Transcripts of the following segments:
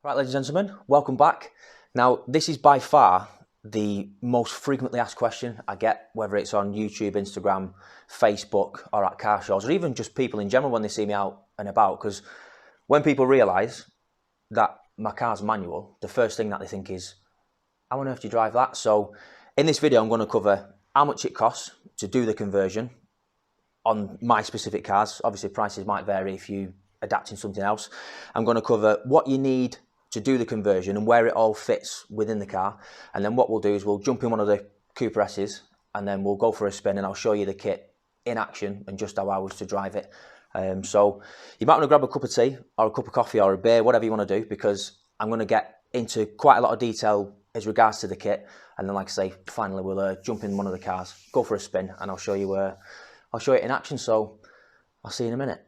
Right, ladies and gentlemen, welcome back. Now, this is by far the most frequently asked question I get, whether it's on YouTube, Instagram, Facebook, or at car shows, or even just people in general when they see me out and about. Because when people realise that my car's manual, the first thing that they think is, how on earth do you drive that? So in this video, I'm going to cover how much it costs to do the conversion on my specific cars. Obviously, prices might vary if you adapting something else. I'm going to cover what you need to do the conversion and where it all fits within the car. And then what we'll do is we'll jump in one of the Cooper S's and then we'll go for a spin and I'll show you the kit in action and just how I was to drive it. So you might want to grab a cup of tea or a cup of coffee or a beer, whatever you want to do, because I'm going to get into quite a lot of detail as regards to the kit. And then, like I say, finally we'll jump in one of the cars, go for a spin, and I'll show you it in action. So I'll see you in a minute.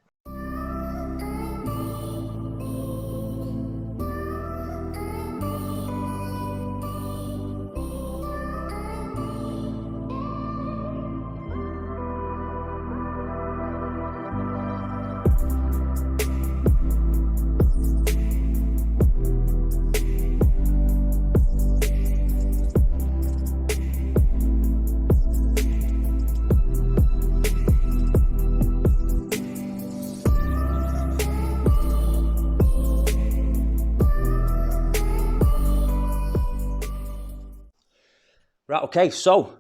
Right, okay, so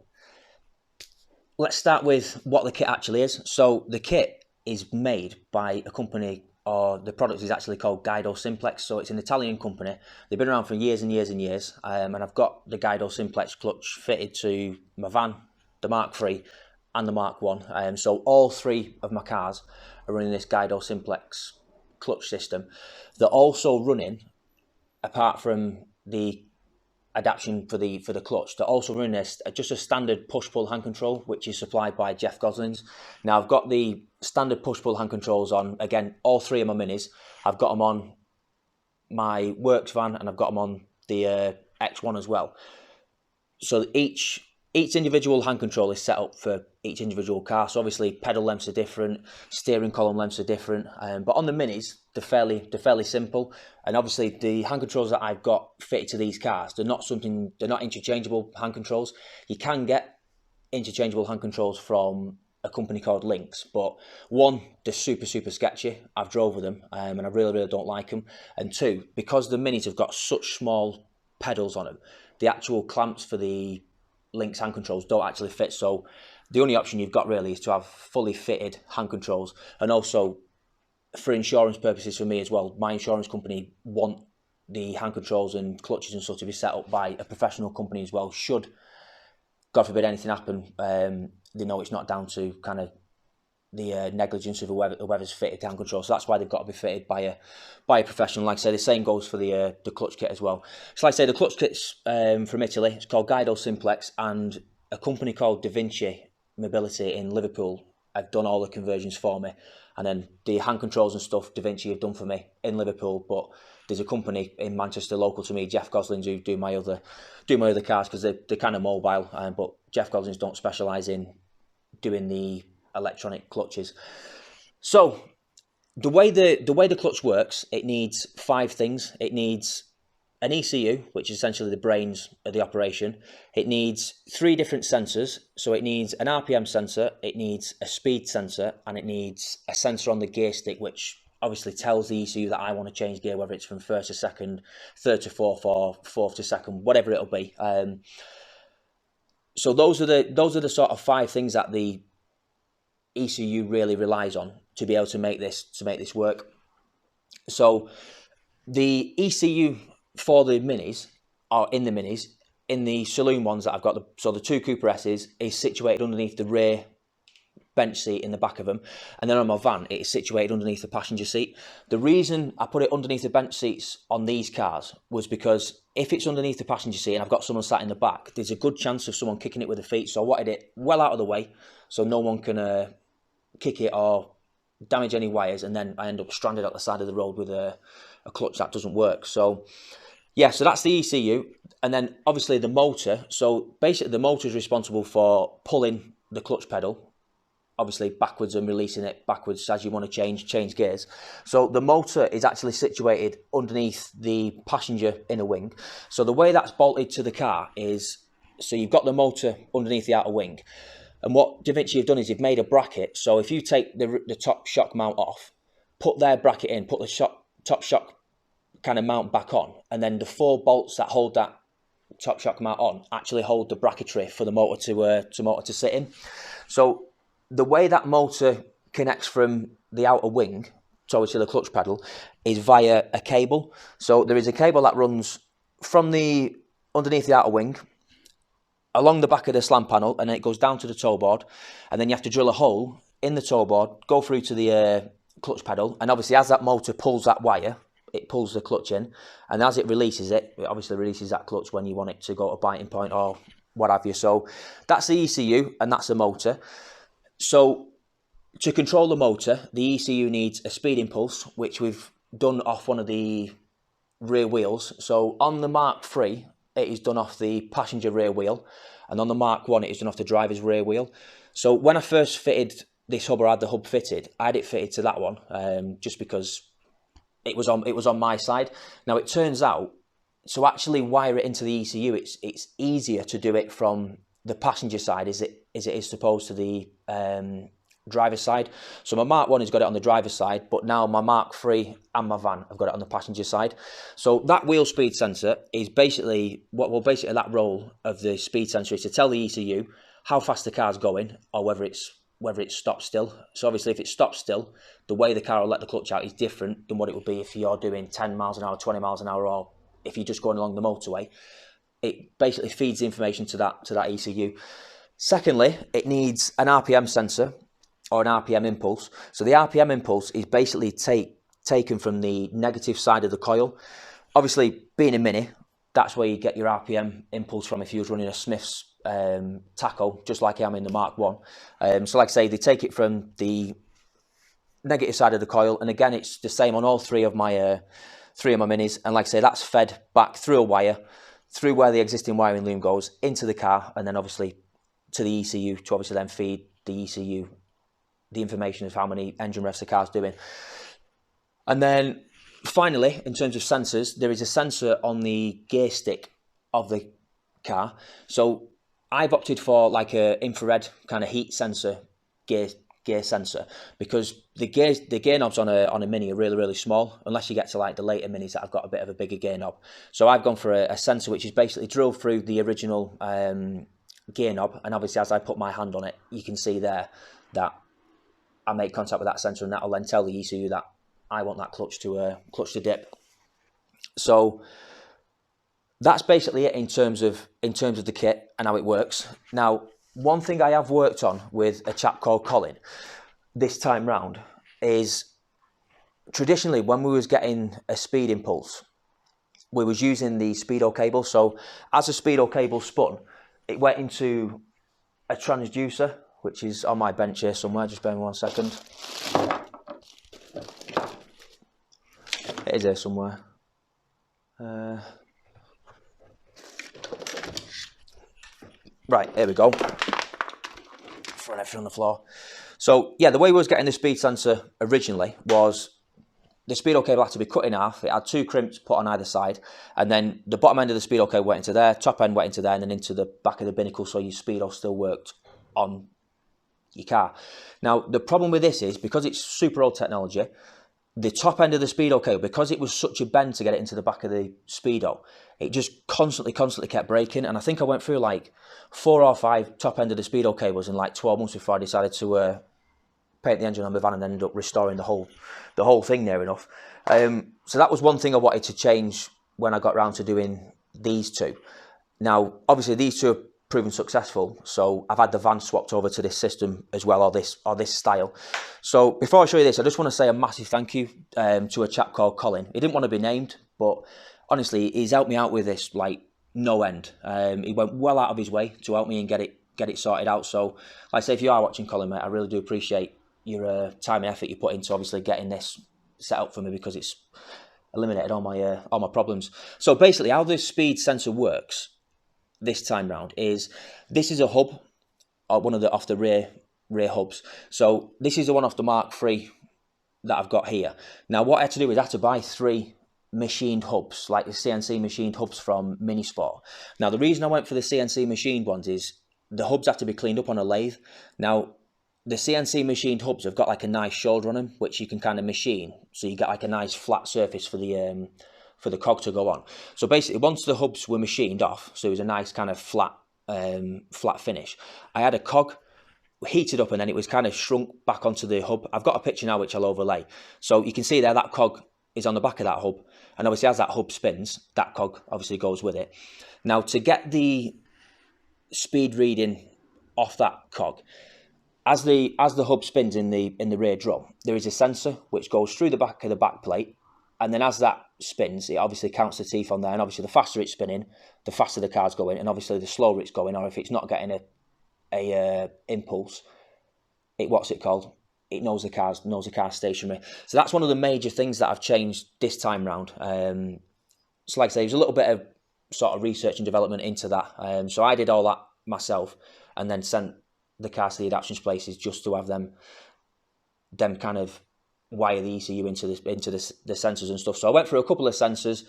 let's start with what the kit actually is. So the kit is made by a company, or the product is actually called Guido Simplex. So it's an Italian company. They've been around for years and years and years. And I've got the Guido Simplex clutch fitted to my van, the Mark III and the Mark I. So all three of my cars are running this Guido Simplex clutch system. They're also running, apart from the adaptation for the clutch, they're also running just a standard push-pull hand control, which is supplied by Jeff Gosling's. Now I've got the standard push-pull hand controls on, again, all three of my minis. I've got them on my works van and I've got them on the X1 as well. So each individual hand control is set up for each individual car. So obviously pedal lengths are different, steering column lengths are different, but on the minis they're fairly simple. And obviously the hand controls that I've got fitted to these cars, they're not interchangeable hand controls. You can get interchangeable hand controls from a company called Lynx, but one, they're super sketchy. I've drove with them and I really don't like them. And two, because the minis have got such small pedals on them, the actual clamps for the Lynx hand controls don't actually fit. So the only option you've got really is to have fully fitted hand controls. And also for insurance purposes for me as well, my insurance company want the hand controls and clutches and stuff to be set up by a professional company as well. Should, God forbid, anything happen, they know it's not down to kind of the negligence of whoever's fitted the hand control. So that's why they've got to be fitted by a professional. Like I say, the same goes for the clutch kit as well. So like I say, the clutch kit's from Italy. It's called Guido Simplex, and a company called Davinci Mobility in Liverpool have done all the conversions for me. And then the hand controls and stuff, Davinci have done for me in Liverpool. But there's a company in Manchester local to me, Jeff Gosling's, who do my other cars, because they're kind of mobile. But Jeff Gosling's don't specialise in doing the electronic clutches. So the way the clutch works, it needs 5 things. It needs an ECU, which is essentially the brains of the operation. It needs 3 different sensors. So it needs an RPM sensor, it needs a speed sensor, and it needs a sensor on the gear stick, which obviously tells the ECU that I want to change gear, whether it's from 1st to 2nd, 3rd to 4th, or 4th to 2nd, whatever it'll be. So those are the sort of 5 things that the ECU really relies on to be able to make this work. So the ECU for the minis, or in the minis, in the saloon ones that I've got, so the 2 Cooper S's, is situated underneath the rear bench seat in the back of them, and then on my van it is situated underneath the passenger seat. The reason I put it underneath the bench seats on these cars was because if it's underneath the passenger seat and I've got someone sat in the back, there's a good chance of someone kicking it with their feet. So I wanted it well out of the way so no one can kick it or damage any wires, and then I end up stranded at the side of the road with a clutch that doesn't work. So yeah, so that's the ECU. And then obviously the motor. So basically the motor is responsible for pulling the clutch pedal obviously backwards and releasing it backwards as you want to change gears. So the motor is actually situated underneath the passenger inner wing. So the way that's bolted to the car is, so you've got the motor underneath the outer wing. And what Davinci have done is you've made a bracket. So if you take the top shock mount off, put their bracket in, put the top shock kind of mount back on, and then the 4 bolts that hold that top shock mount on actually hold the bracketry for the motor to sit in. So the way that motor connects from the outer wing towards the clutch pedal is via a cable. So there is a cable that runs from the underneath the outer wing along the back of the slam panel, and then it goes down to the toe board, and then you have to drill a hole in the toe board, go through to the clutch pedal, and obviously as that motor pulls that wire, it pulls the clutch in, and as it releases it, it obviously releases that clutch when you want it to go to biting point or what have you. So that's the ECU, and that's the motor. So to control the motor, the ECU needs a speed impulse, which we've done off one of the rear wheels. So on the Mark III, it is done off the passenger rear wheel, and on the Mark I, it is done off the driver's rear wheel. So when I first fitted this hub, or had the hub fitted, I had it fitted to that one, just because it was on my side. Now it turns out, to actually wire it into the ECU, it's easier to do it from the passenger side as it is supposed to the driver's side. So my Mark I has got it on the driver's side, but now my Mark III and my van have got it on the passenger side. So that wheel speed sensor is basically basically that role of the speed sensor is to tell the ECU how fast the car's going, or whether it's stopped still. So obviously if it stops still, the way the car will let the clutch out is different than what it would be if you're doing 10 miles an hour, 20 miles an hour, or if you're just going along the motorway. It basically feeds the information to that ECU. Secondly, it needs an RPM sensor, or an RPM impulse. So the RPM impulse is basically taken from the negative side of the coil. Obviously, being a Mini, that's where you get your RPM impulse from if you was running a Smith's tacho, just like I am in the Mark I. So like I say, they take it from the negative side of the coil, and again, it's the same on all three of my Minis. And like I say, that's fed back through a wire, through where the existing wiring loom goes, into the car, and then obviously to the ECU to obviously then feed the ECU the information of how many engine revs the car's doing. And then finally, in terms of sensors, there is a sensor on the gear stick of the car. So I've opted for like a infrared kind of heat sensor gear sensor, because the gear knobs on a Mini are really small, unless you get to like the later Minis that have got a bit of a bigger gear knob. So I've gone for a sensor which is basically drilled through the original gear knob, and obviously as I put my hand on it, you can see there that I make contact with that sensor, and that'll then tell the ECU that I want that clutch to dip. So that's basically it in terms of the kit and how it works. Now, one thing I have worked on with a chap called Colin this time round is, traditionally when we was getting a speed impulse, we was using the speedo cable. So as the speedo cable spun, it went into a transducer, which is on my bench here somewhere. Just bear with me 1 second. It is here somewhere. Right, here we go. Throwing everything on the floor. So yeah, the way we was getting the speed sensor originally was the speedo cable had to be cut in half. It had 2 crimps put on either side, and then the bottom end of the speedo cable went into there, top end went into there, and then into the back of the binnacle, so your speedo still worked on your car. Now, the problem with this is, because it's super old technology, the top end of the speedo cable, because it was such a bend to get it into the back of the speedo, it just constantly kept breaking. And I think I went through like 4 or 5 top end of the speedo cables in like 12 months before I decided to paint the engine on my van, and ended up restoring the whole thing near enough. So that was one thing I wanted to change when I got round to doing these two. Now, obviously these two have proven successful, so I've had the van swapped over to this system as well, or this style. So before I show you this, I just want to say a massive thank you to a chap called Colin. He didn't want to be named, but honestly, he's helped me out with this like no end. He went well out of his way to help me and get it sorted out. So like I say, if you are watching, Colin, mate, I really do appreciate your time and effort you put into obviously getting this set up for me, because it's eliminated all my problems. So basically, how this speed sensor works this time round is, this is a hub, or one of the off the rear rear hubs. So this is the one off the Mark III that I've got here. Now what I had to do is I had to buy 3 machined hubs, like the CNC machined hubs from Minisport. Now the reason I went for the CNC machined ones is the hubs have to be cleaned up on a lathe. Now the CNC machined hubs have got like a nice shoulder on them, which you can kind of machine, so you get like a nice flat surface for the cog to go on. So basically, once the hubs were machined off, so it was a nice kind of flat finish, I had a cog heated up and then it was kind of shrunk back onto the hub. I've got a picture now which I'll overlay. So you can see there that cog is on the back of that hub, and obviously as that hub spins, that cog obviously goes with it. Now to get the speed reading off that cog, as the hub spins in the rear drum, there is a sensor which goes through the back of the back plate, and then as that spins, it obviously counts the teeth on there, and obviously the faster it's spinning, the faster the car's going, and obviously the slower it's going, or if it's not getting a impulse, it knows the car's stationary. So that's one of the major things that I've changed this time round. So like I say, there's a little bit of sort of research and development into that. So I did all that myself, and then sent the cars to the adaptation places just to have them kind of wire the ECU into the sensors and stuff. So I went through a couple of sensors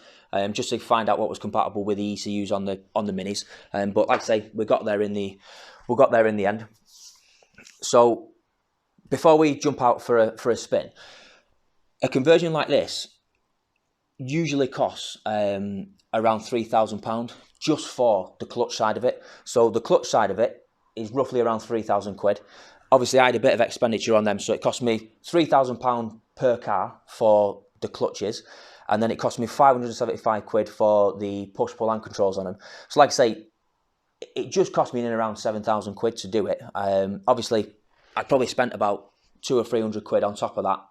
just to find out what was compatible with the ECUs on the Minis. But like I say, we got there in the end. So before we jump out for a spin, a conversion like this usually costs around £3,000 just for the clutch side of it. So the clutch side of it is roughly around 3,000 quid. Obviously, I had a bit of expenditure on them, so it cost me £3,000 per car for the clutches, and then it cost me 575 quid for the push-pull hand controls on them. So like I say, it just cost me in and around 7,000 quid to do it. Obviously, I probably spent about 200 or 300 quid on top of that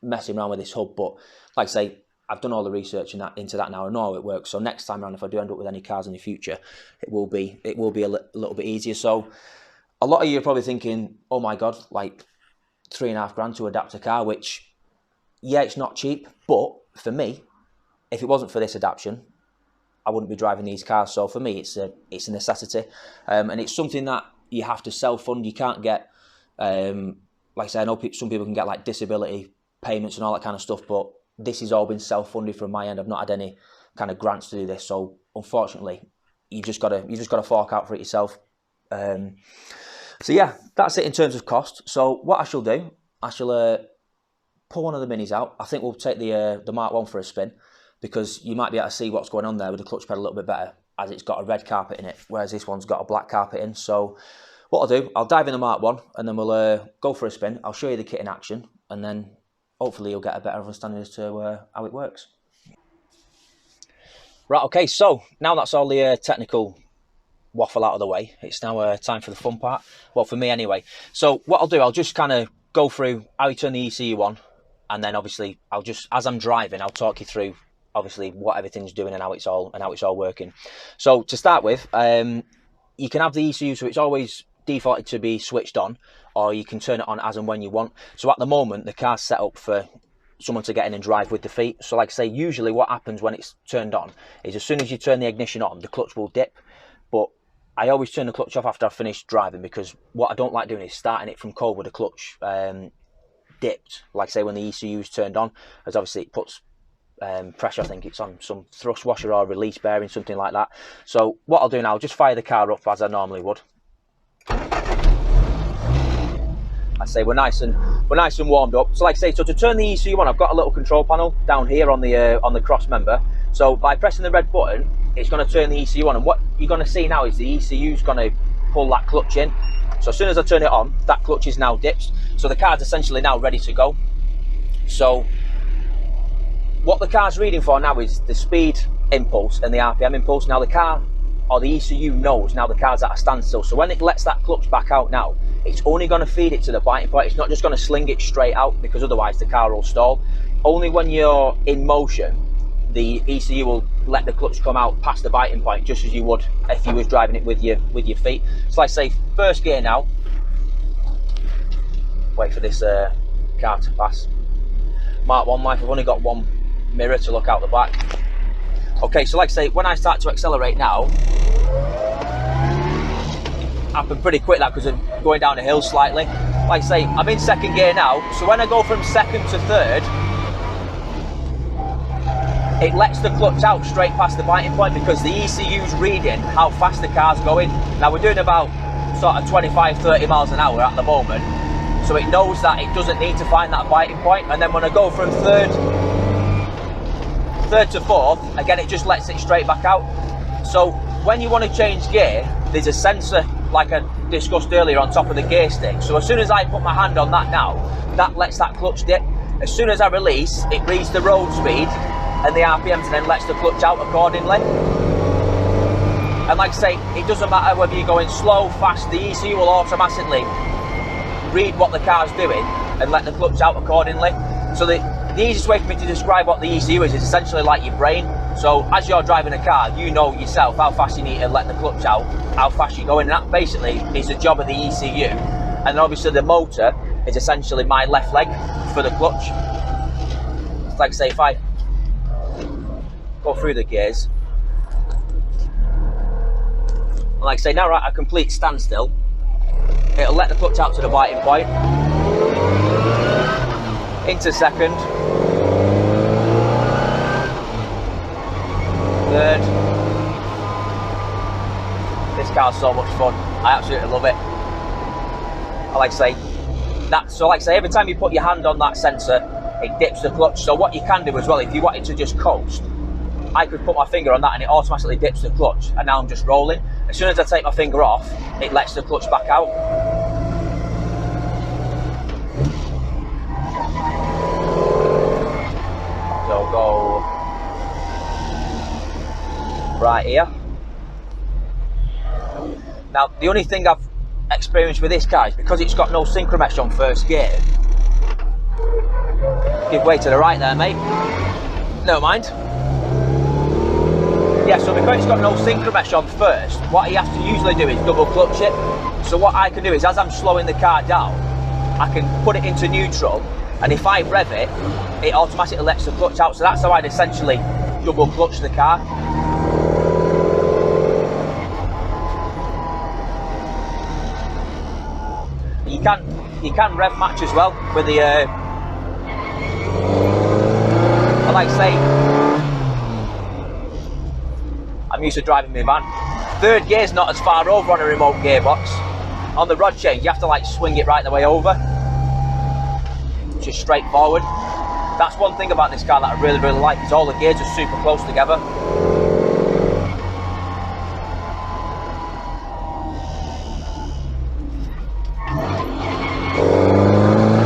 messing around with this hub, but like I say, I've done all the research into that now. I know how it works. So next time around, if I do end up with any cars in the future, it will be a little bit easier. So a lot of you are probably thinking, oh my God, like £3,500 to adapt a car, which, yeah, it's not cheap. But for me, if it wasn't for this adaptation, I wouldn't be driving these cars. So for me, it's a necessity. And it's something that you have to self-fund. You can't get, like I say, I know some people can get like disability payments and all that kind of stuff, but this has all been self-funded from my end. I've not had any kind of grants to do this. So unfortunately, you've just got to fork out for it yourself. So yeah, that's it in terms of cost. So what I shall do, I shall pull one of the Minis out. I think we'll take the Mark 1 for a spin, because you might be able to see what's going on there with the clutch pedal a little bit better, as it's got a red carpet in it, whereas this one's got a black carpet in. So what I'll do, I'll dive in the Mark 1 and then we'll go for a spin. I'll show you the kit in action, and then hopefully you'll get a better understanding as to how it works. Right, okay, so now that's all the technical waffle out of the way, it's now time for the fun part. Well, for me anyway. So what I'll do, I'll just kind of go through how you turn the ECU on, and then obviously I'll just, as I'm driving, I'll talk you through obviously what everything's doing and how it's all working. So to start with, you can have the ECU so it's always defaulted to be switched on, or you can turn it on as and when you want. So at the moment the car's set up for someone to get in and drive with the feet. So like I say, usually what happens when it's turned on is as soon as you turn the ignition on, the clutch will dip. But I always turn the clutch off after I've finished driving, because what I don't like doing is starting it from cold with the clutch dipped, like say when the ECU is turned on, as obviously it puts pressure. I think it's on some thrust washer or release bearing, something like that. So what I'll do now, I'll just fire the car up as I normally would. I say we're nice and warmed up. So like I say, so to turn the ECU on, I've got a little control panel down here on the cross member. So by pressing the red button, it's going to turn the ECU on, and what you're going to see now is the ECU is going to pull that clutch in. So as soon as I turn it on, that clutch is now dipped. So the car's essentially now ready to go. So what the car's reading for now is the speed impulse and the RPM impulse. Now the car, or the ECU, knows now the car's at a standstill. So when it lets that clutch back out now, it's only going to feed it to the biting point. It's not just going to sling it straight out, because otherwise the car will stall. Only when you're in motion, the ECU will let the clutch come out past the biting point, just as you would if you was driving it with your feet. So like I say, first gear now. Wait for this car to pass. Mark 1 life, I've only got one mirror to look out the back. Okay, so like I say, when I start to accelerate now, happen pretty quick, that, because I'm going down a hill slightly. like I say, I'm in second gear now, so when I go from second to third, it lets the clutch out straight past the biting point because the ECU's reading how fast the car's going. Now we're doing about sort of 25-30 miles an hour at the moment, so it knows that it doesn't need to find that biting point. And then when I go from third to fourth, again it just lets it straight back out. So when you want to change gear, there's a sensor, like I discussed earlier, on top of the gear stick. So as soon as I put my hand on that now, that lets that clutch dip. As soon as I release, it reads the road speed and the RPMs and then lets the clutch out accordingly. And like I say, it doesn't matter whether you're going slow, fast, the ECU will automatically read what the car's doing and let the clutch out accordingly. So the easiest way for me to describe what the ECU is essentially like your brain. So as you're driving a car, you know yourself how fast you need to let the clutch out, how fast you're going, and that basically is the job of the ECU. And then obviously the motor is essentially my left leg for the clutch. It's like, say, if I go through the gears, and like I say, now we're at a complete standstill, it'll let the clutch out to the biting point, into second, third. This car's so much fun. I absolutely love it. I like to say that. So like I say, every time you put your hand on that sensor, it dips the clutch. So what you can do as well, if you wanted to just coast, I could put my finger on that and it automatically dips the clutch, and now I'm just rolling. As soon as I take my finger off, it lets the clutch back out. So go right here. Now the only thing I've experienced with this car is because it's got no synchromesh on first gear. Give way to the right there, mate. Never mind. Yeah, so because it's got no synchromesh on first, what he has to usually do is double clutch it. So what I can do is, as I'm slowing the car down, I can put it into neutral, and if I rev it, it automatically lets the clutch out. So that's how I'd essentially double clutch the car. You can rev match as well with the I like to say, I'm used to driving my van. Third gear's not as far over on a remote gearbox. On the rod change, you have to like swing it right the way over, just straight forward. That's one thing about this car that I really like, is all the gears are super close together.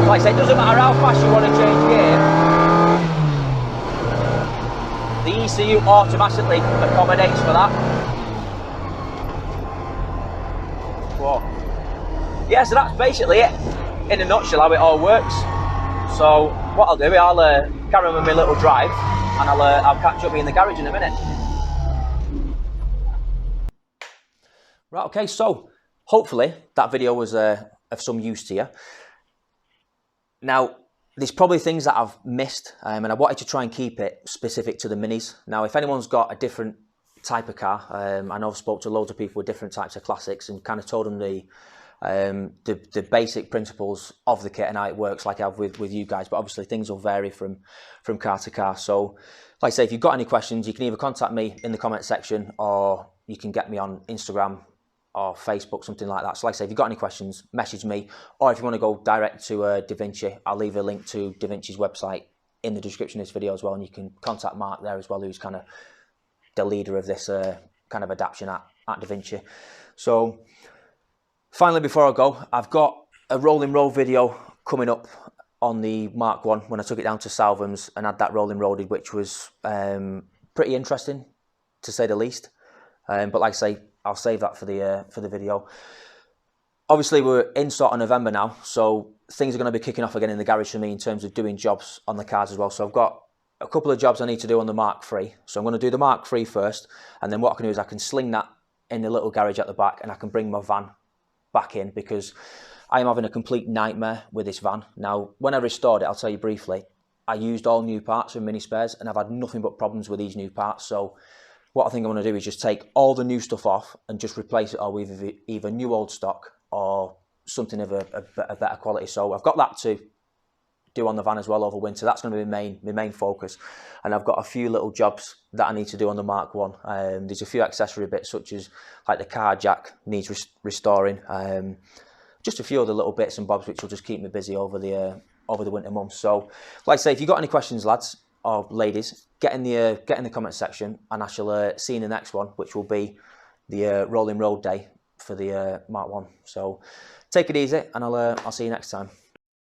Like I say, it doesn't matter how fast you want to change gear, the ECU automatically accommodates for that. Whoa. Yeah, so that's basically it, in a nutshell, how it all works. So what I'll do, I'll carry on with my little drive, and I'll catch up with you in the garage in a minute. Right, okay, so hopefully that video was of some use to you. Now, there's probably things that I've missed, and I wanted to try and keep it specific to the Minis. Now, if anyone's got a different type of car, I know I've spoke to loads of people with different types of classics and kind of told them the basic principles of the kit and how it works, like I have with you guys, but obviously things will vary from car to car. So, like I say, if you've got any questions, you can either contact me in the comment section, or you can get me on Instagram or Facebook, something like that. So like I say, if you've got any questions, message me, or if you want to go direct to Davinci, I'll leave a link to Davinci's website in the description of this video as well, and you can contact Mark there as well, who's kind of the leader of this kind of adaptation at Davinci. So finally, before I go, I've got a rolling road video coming up on the Mark 1 when I took it down to Salvums and had that rolling roaded, which was pretty interesting, to say the least. But like I say, I'll save that for the video. Obviously, we're in sort of November now, so things are going to be kicking off again in the garage for me in terms of doing jobs on the cars as well. So I've got a couple of jobs I need to do on the Mark III. So I'm going to do the Mark III first, and then what I can do is I can sling that in the little garage at the back, and I can bring my van back in, because I am having a complete nightmare with this van. Now, when I restored it, I'll tell you briefly, I used all new parts from Mini Spares, and I've had nothing but problems with these new parts. So what I think I'm going to do is just take all the new stuff off and just replace it all with either new old stock or something of a better quality. So I've got that to do on the van as well over winter. That's going to be my main focus. And I've got a few little jobs that I need to do on the Mark 1. There's a few accessory bits, such as like the car jack needs restoring. Just a few other little bits and bobs which will just keep me busy over the winter months. So, like I say, if you've got any questions, lads or ladies, get in the comment section, and I shall see you in the next one, which will be the rolling road day for the Mark 1. So, take it easy, and I'll see you next time.